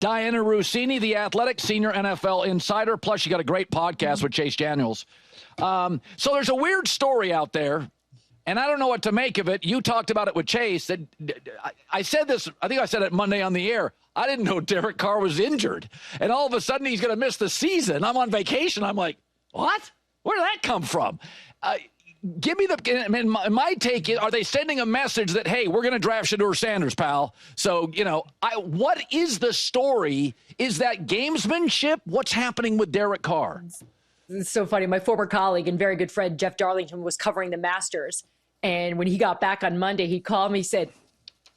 Dianna Russini, The Athletic, senior NFL insider. Plus, you got a great podcast with Chase Daniels. So there's a weird story out there, and I don't know what to make of it. You talked about it with Chase. That I said this, I think I said it Monday on the air. I didn't know Derek Carr was injured, and all of a sudden he's going to miss the season. I'm on vacation. I'm like, what? Where did that come from? Give me my take is, are they sending a message that, hey, we're going to draft Shedeur Sanders, pal? So, what is the story? Is that gamesmanship? What's happening with Derek Carr? It's so funny. My former colleague and very good friend, Jeff Darlington, was covering the Masters. And when he got back on Monday, he called me, said,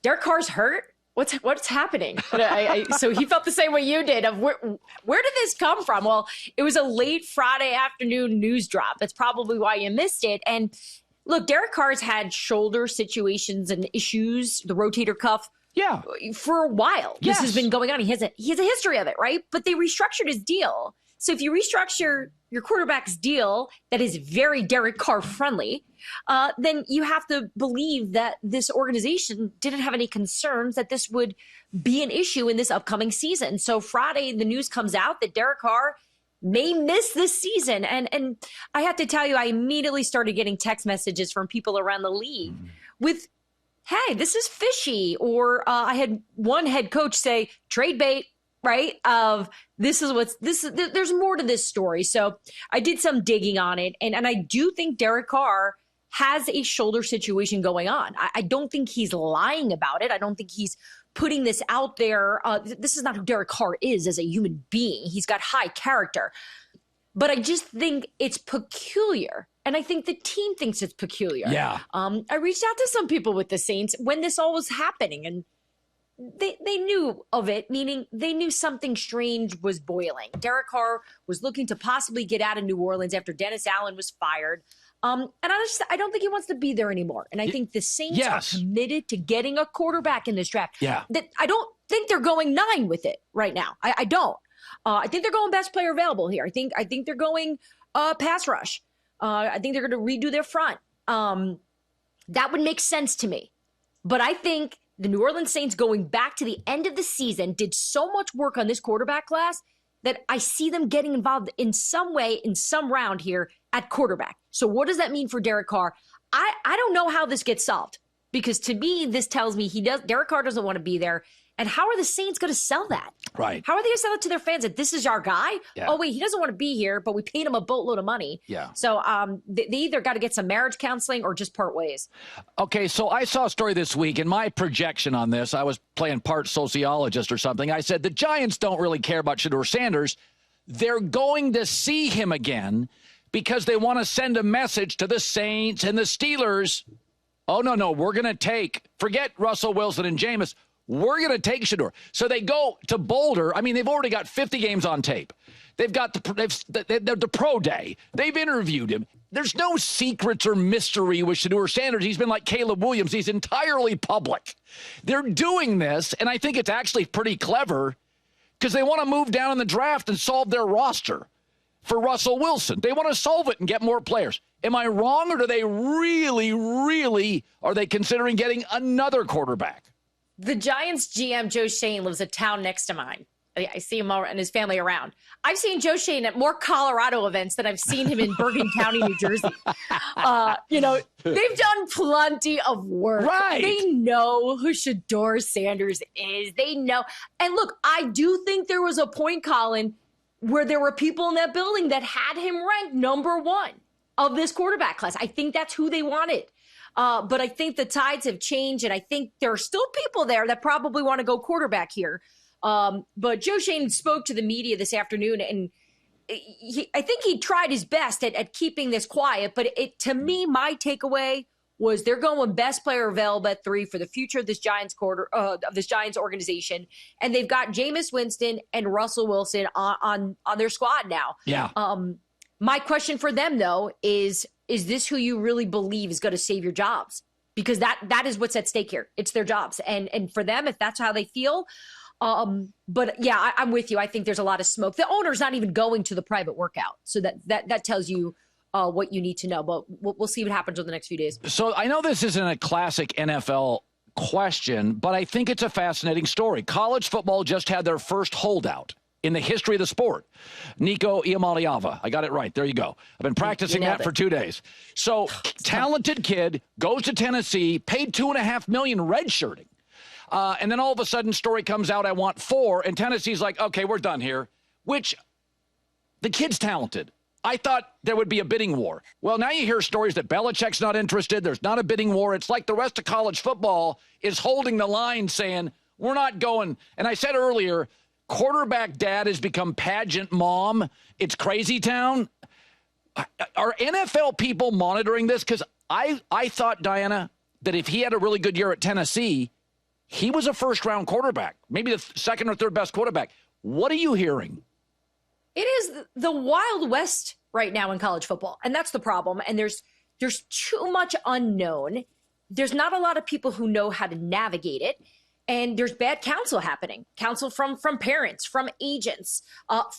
Derek Carr's hurt? What's happening? So he felt the same way you did of where did this come from? Well, it was a late Friday afternoon news drop. That's probably why you missed it. And look, Derek Carr's had shoulder situations and issues, the rotator cuff, for a while. Yes. This has been going on. He has a history of it, right? But they restructured his deal. So if you restructure your quarterback's deal that is very Derek Carr friendly, then you have to believe that this organization didn't have any concerns that this would be an issue in this upcoming season. So Friday, the news comes out that Derek Carr may miss this season. And I have to tell you, I immediately started getting text messages from people around the league with, hey, this is fishy. Or I had one head coach say, trade bait. Right? There's more to this story. So I did some digging on it. And I do think Derek Carr has a shoulder situation going on. I don't think he's lying about it. I don't think he's putting this out there. This is not who Derek Carr is as a human being. He's got high character. But I just think it's peculiar. And I think the team thinks it's peculiar. Yeah. I reached out to some people with the Saints when this all was happening, and they knew of it, meaning they knew something strange was boiling. Derek Carr was looking to possibly get out of New Orleans after Dennis Allen was fired. And I don't think he wants to be there anymore. And I think the Saints are committed to getting a quarterback in this draft. Yeah. That I don't think they're going 9 with it right now. I don't. I think they're going best player available here. I think they're going pass rush. I think they're going to redo their front. That would make sense to me. But I think the New Orleans Saints going back to the end of the season did so much work on this quarterback class that I see them getting involved in some way, in some round here at quarterback. So what does that mean for Derek Carr? I don't know how this gets solved, because to me, this tells me Derek Carr doesn't want to be there. And how are the Saints going to sell that? Right. How are they going to sell it to their fans that this is our guy? Yeah. Oh, wait, he doesn't want to be here, but we paid him a boatload of money. Yeah. So they either got to get some marriage counseling or just part ways. Okay, so I saw a story this week, and my projection on this, I was playing part sociologist or something. I said the Giants don't really care about Shedeur Sanders. They're going to see him again because they want to send a message to the Saints and the Steelers. Oh, no, we're going to forget Russell Wilson and Jameis. We're going to take Shedeur. So they go to Boulder. I mean, they've already got 50 games on tape. They've got the pro day. They've interviewed him. There's no secrets or mystery with Shedeur Sanders. He's been like Caleb Williams. He's entirely public. They're doing this, and I think it's actually pretty clever because they want to move down in the draft and solve their roster for Russell Wilson. They want to solve it and get more players. Am I wrong, or do they really, are they considering getting another quarterback? The Giants GM, Joe Shane, lives a town next to mine. I see him and his family around. I've seen Joe Shane at more Colorado events than I've seen him in Bergen County, New Jersey. They've done plenty of work. Right. They know who Shedeur Sanders is. They know. And look, I do think there was a point, Colin, where there were people in that building that had him ranked number 1 of this quarterback class. I think that's who they wanted. But I think the tides have changed, and I think there are still people there that probably want to go quarterback here. But Joe Shane spoke to the media this afternoon, and I think he tried his best at keeping this quiet. But to me, my takeaway was they're going best player available at 3 for the future of this Giants organization, and they've got Jameis Winston and Russell Wilson on their squad now. Yeah. My question for them, though, is this who you really believe is going to save your jobs? Because that is what's at stake here. It's their jobs. And for them, if that's how they feel. But yeah, I'm with you. I think there's a lot of smoke. The owner's not even going to the private workout. So that tells you what you need to know. But we'll see what happens over the next few days. So I know this isn't a classic NFL question, but I think it's a fascinating story. College football just had their first holdout in the history of the sport. Nico Iamaleava. I got it right. There you go. I've been practicing that for 2 days. So talented kid goes to Tennessee, paid $2.5 million redshirting. And then all of a sudden story comes out, I want $4 million. And Tennessee's like, okay, we're done here, which the kid's talented. I thought there would be a bidding war. Well, now you hear stories that Belichick's not interested. There's not a bidding war. It's like the rest of college football is holding the line saying, we're not going. And I said earlier, quarterback dad has become pageant mom. It's crazy town. Are NFL people monitoring this? Because I thought, Dianna, that if he had a really good year at Tennessee, he was a first-round quarterback, maybe the second or third best quarterback. What are you hearing? It is the Wild West right now in college football, and that's the problem. And there's too much unknown. There's not a lot of people who know how to navigate it, and there's bad counsel happening. Counsel from parents, from agents,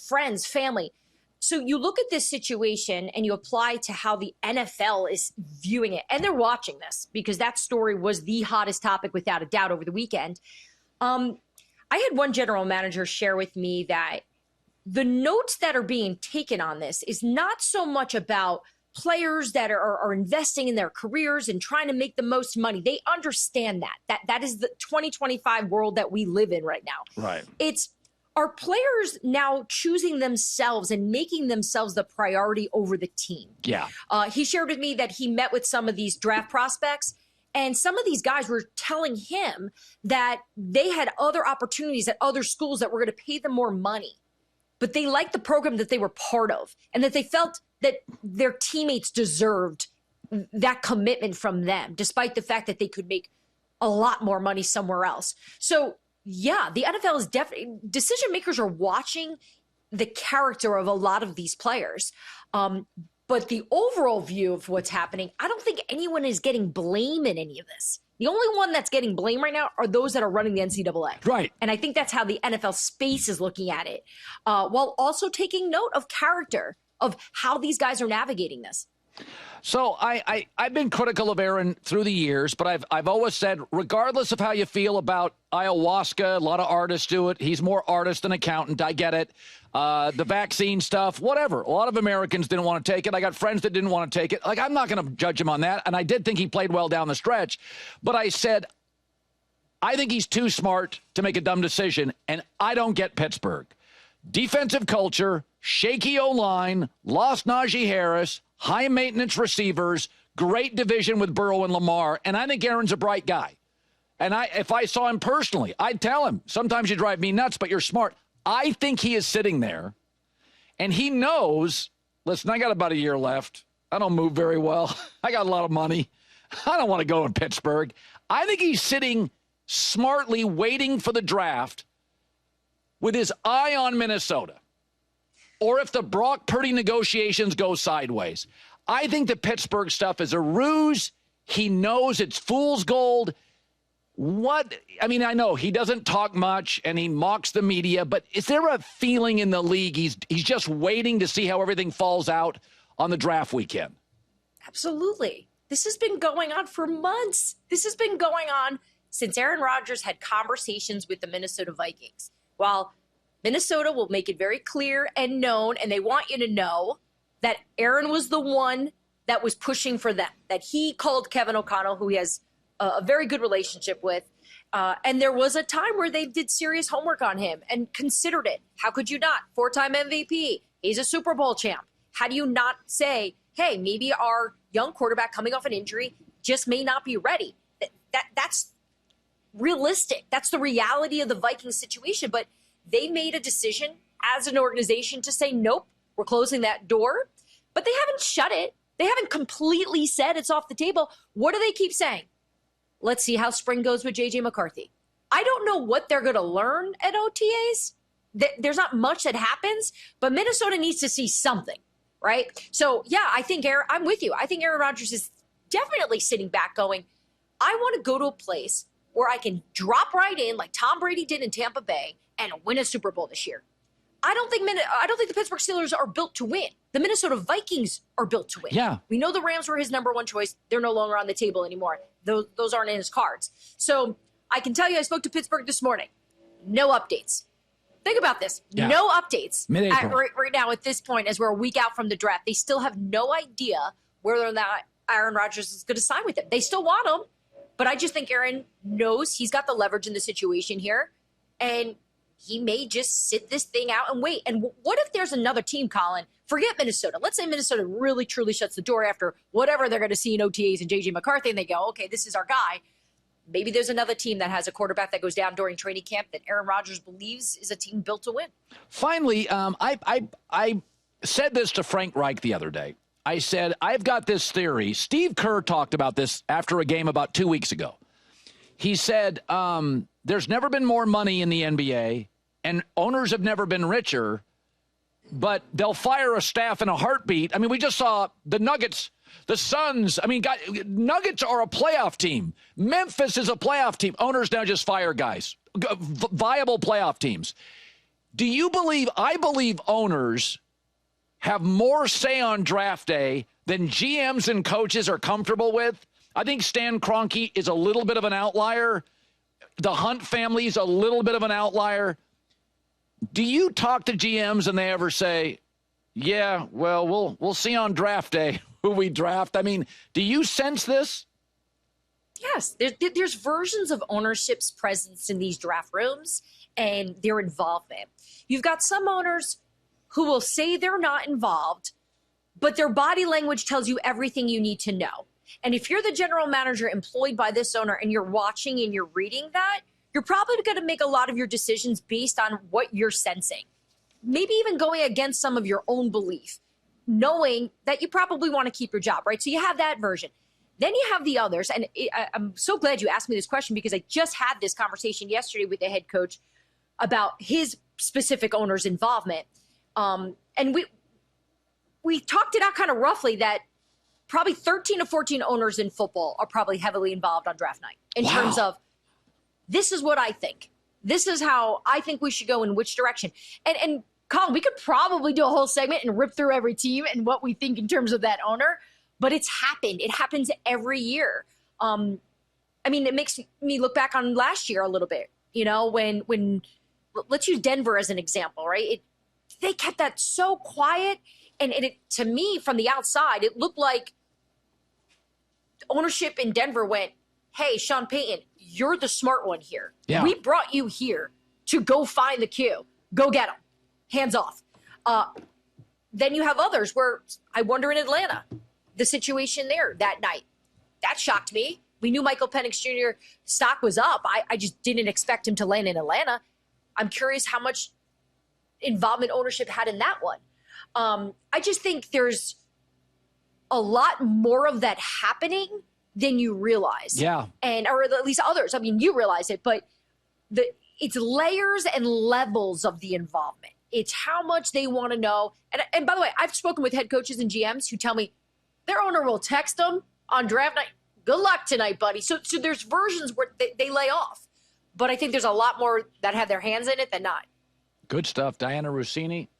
friends, family. So you look at this situation and you apply to how the NFL is viewing it, and they're watching this because that story was the hottest topic without a doubt over the weekend. I had one general manager share with me that the notes that are being taken on this is not so much about players that are investing in their careers and trying to make the most money. They understand that is the 2025 world that we live in right now. Right. It's, are players now choosing themselves and making themselves the priority over the team? Yeah. He shared with me that he met with some of these draft prospects, and some of these guys were telling him that they had other opportunities at other schools that were going to pay them more money. But they liked the program that they were part of, and that they felt that their teammates deserved that commitment from them, despite the fact that they could make a lot more money somewhere else. So, yeah, the NFL is definitely, decision makers are watching the character of a lot of these players. But the overall view of what's happening, I don't think anyone is getting blame in any of this. The only one that's getting blame right now are those that are running the NCAA. Right. And I think that's how the NFL space is looking at it, while also taking note of character, of how these guys are navigating this. So I've been critical of Aaron through the years, but I've always said, regardless of how you feel about ayahuasca, a lot of artists do it. He's more artist than accountant. I get it. The vaccine stuff, whatever. A lot of Americans didn't want to take it. I got friends that didn't want to take it. Like, I'm not going to judge him on that. And I did think he played well down the stretch. But I said, I think he's too smart to make a dumb decision. And I don't get Pittsburgh. Defensive culture, shaky O-line, lost Najee Harris, high-maintenance receivers, great division with Burrow and Lamar, and I think Aaron's a bright guy. And if I saw him personally, I'd tell him, sometimes you drive me nuts, but you're smart. I think he is sitting there, and he knows, listen, I got about a year left. I don't move very well. I got a lot of money. I don't want to go in Pittsburgh. I think he's sitting smartly waiting for the draft with his eye on Minnesota. Or if the Brock Purdy negotiations go sideways. I think the Pittsburgh stuff is a ruse. He knows it's fool's gold. I know he doesn't talk much and he mocks the media, but is there a feeling in the league he's just waiting to see how everything falls out on the draft weekend? Absolutely. This has been going on for months. This has been going on since Aaron Rodgers had conversations with the Minnesota Vikings. While Minnesota will make it very clear and known, and they want you to know that Aaron was the one that was pushing for them, that he called Kevin O'Connell, who he has a very good relationship with, and there was a time where they did serious homework on him and considered it. How could you not? 4-time MVP. He's a Super Bowl champ. How do you not say, hey, maybe our young quarterback coming off an injury just may not be ready? That's realistic. That's the reality of the Vikings situation, but they made a decision as an organization to say, nope, we're closing that door. But they haven't shut it. They haven't completely said it's off the table. What do they keep saying? Let's see how spring goes with J.J. McCarthy. I don't know what they're going to learn at OTAs. There's not much that happens, but Minnesota needs to see something, right? So, yeah, I'm with you. I think Aaron Rodgers is definitely sitting back going, I want to go to a place where I can drop right in like Tom Brady did in Tampa Bay and win a Super Bowl this year. I don't think the Pittsburgh Steelers are built to win. The Minnesota Vikings are built to win. Yeah. We know the Rams were his number one choice. They're no longer on the table anymore. Those aren't in his cards. So I can tell you I spoke to Pittsburgh this morning. No updates. Think about this. Yeah. No updates right now at this point as we're a week out from the draft. They still have no idea whether or not Aaron Rodgers is going to sign with them. They still want him, but I just think Aaron knows he's got the leverage in the situation here, and he may just sit this thing out and wait. And what if there's another team, Colin? Forget Minnesota. Let's say Minnesota really, truly shuts the door after whatever they're going to see in OTAs and J.J. McCarthy, and they go, okay, this is our guy. Maybe there's another team that has a quarterback that goes down during training camp that Aaron Rodgers believes is a team built to win. Finally, I said this to Frank Reich the other day. I said, I've got this theory. Steve Kerr talked about this after a game about 2 weeks ago. He said, there's never been more money in the NBA, and owners have never been richer, but they'll fire a staff in a heartbeat. I mean, we just saw the Nuggets, the Suns. I mean, Nuggets are a playoff team. Memphis is a playoff team. Owners now just fire guys. Viable playoff teams. Do you believe, I believe owners have more say on draft day than GMs and coaches are comfortable with? I think Stan Kroenke is a little bit of an outlier. The Hunt family is a little bit of an outlier. Do you talk to GMs and they ever say, yeah, well, we'll see on draft day who we draft? I mean, do you sense this? Yes, there's versions of ownership's presence in these draft rooms and their involvement. You've got some owners who will say they're not involved, but their body language tells you everything you need to know. And if you're the general manager employed by this owner and you're watching and you're reading that, you're probably going to make a lot of your decisions based on what you're sensing. Maybe even going against some of your own belief, knowing that you probably want to keep your job, right? So you have that version. Then you have the others. And I'm so glad you asked me this question because I just had this conversation yesterday with the head coach about his specific owner's involvement. And we talked it out kind of roughly that probably 13 to 14 owners in football are probably heavily involved on draft night in terms of, this is what I think. This is how I think we should go in which direction. And Colin, we could probably do a whole segment and rip through every team and what we think in terms of that owner, but it's happened. It happens every year. I mean, it makes me look back on last year a little bit, you know, when let's use Denver as an example, right? They kept that so quiet. And it, to me, from the outside, it looked like ownership in Denver went, hey, Sean Payton, you're the smart one here. Yeah. We brought you here to go find the Q. Go get him. Hands off. Then you have others where I wonder in Atlanta, the situation there that night. That shocked me. We knew Michael Penix Jr. stock was up. I just didn't expect him to land in Atlanta. I'm curious how much involvement ownership had in that one. I just think there's a lot more of that happening than you realize. Yeah. Or at least others. I mean, you realize it, but it's layers and levels of the involvement. It's how much they want to know. And by the way, I've spoken with head coaches and GMs who tell me their owner will text them on draft night, good luck tonight, buddy. So there's versions where they lay off. But I think there's a lot more that have their hands in it than not. Good stuff. Dianna Russini,